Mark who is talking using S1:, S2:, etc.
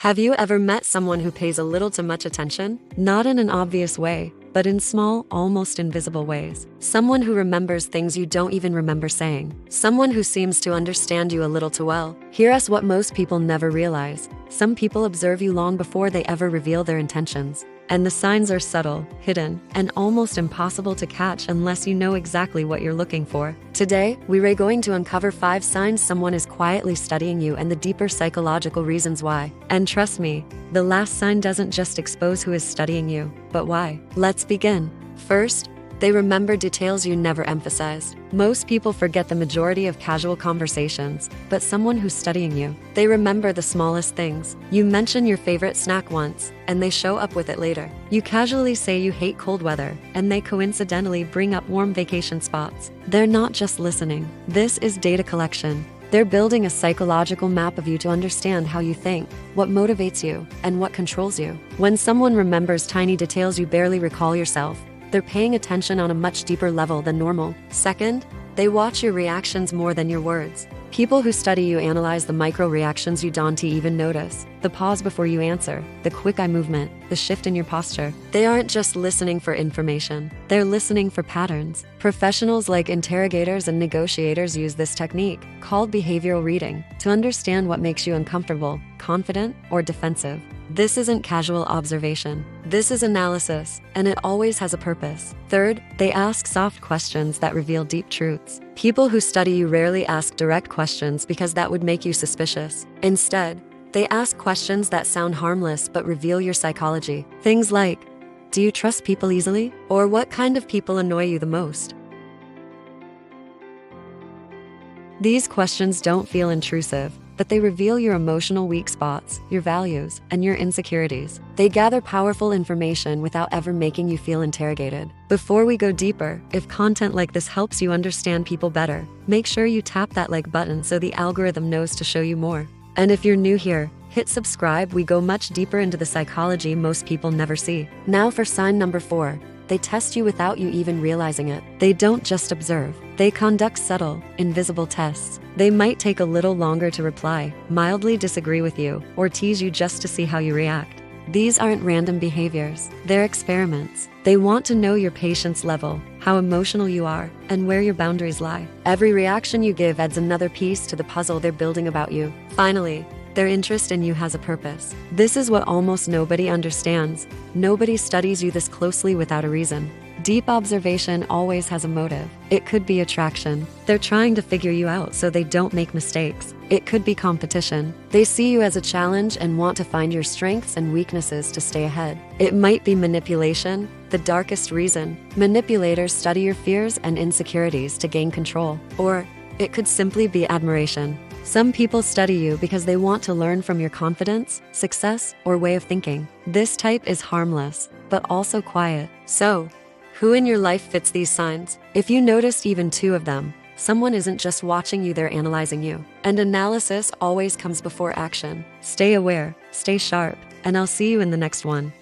S1: Have you ever met someone who pays a little too much attention? Not in an obvious way, but in small, almost invisible ways. Someone who remembers things you don't even remember saying. Someone who seems to understand you a little too well. Here's what most people never realize. Some people observe you long before they ever reveal their intentions. And the signs are subtle, hidden, and almost impossible to catch unless you know exactly what you're looking for. Today, we're going to uncover 5 signs someone is quietly studying you and the deeper psychological reasons why. And trust me, the last sign doesn't just expose who is studying you, but why. Let's begin. First, they remember details you never emphasized. Most people forget the majority of casual conversations, but someone who's studying you, they remember the smallest things. You mention your favorite snack once, and they show up with it later. You casually say you hate cold weather, and they coincidentally bring up warm vacation spots. They're not just listening. This is data collection. They're building a psychological map of you to understand how you think, what motivates you, and what controls you. When someone remembers tiny details you barely recall yourself, they're paying attention on a much deeper level than normal. Second, they watch your reactions more than your words. People who study you analyze the micro reactions you don't even notice. The pause before you answer, the quick eye movement, the shift in your posture. They aren't just listening for information. They're listening for patterns. Professionals like interrogators and negotiators use this technique, called behavioral reading, to understand what makes you uncomfortable, confident, or defensive. This isn't casual observation. This is analysis, and it always has a purpose. Third, they ask soft questions that reveal deep truths. People who study you rarely ask direct questions because that would make you suspicious. Instead, they ask questions that sound harmless but reveal your psychology. Things like, do you trust people easily? Or what kind of people annoy you the most? These questions don't feel intrusive, but they reveal your emotional weak spots, your values, and your insecurities. They gather powerful information without ever making you feel interrogated. Before we go deeper, if content like this helps you understand people better, make sure you tap that like button so the algorithm knows to show you more. And if you're new here, hit subscribe. We go much deeper into the psychology most people never see. Now for sign number 4. They test you without you even realizing it. They don't just observe. They conduct subtle, invisible tests. They might take a little longer to reply, mildly disagree with you, or tease you just to see how you react. These aren't random behaviors. They're experiments. They want to know your patience level, how emotional you are, and where your boundaries lie. Every reaction you give adds another piece to the puzzle they're building about you. Finally, their interest in you has a purpose. This is what almost nobody understands. Nobody studies you this closely without a reason. Deep observation always has a motive. It could be attraction. They're trying to figure you out so they don't make mistakes. It could be competition. They see you as a challenge and want to find your strengths and weaknesses to stay ahead. It might be manipulation, the darkest reason. Manipulators study your fears and insecurities to gain control. Or it could simply be admiration. Some people study you because they want to learn from your confidence, success, or way of thinking. This type is harmless, but also quiet. So, who in your life fits these signs? If you noticed even 2 of them, someone isn't just watching you, they're analyzing you. And analysis always comes before action. Stay aware, stay sharp, and I'll see you in the next one.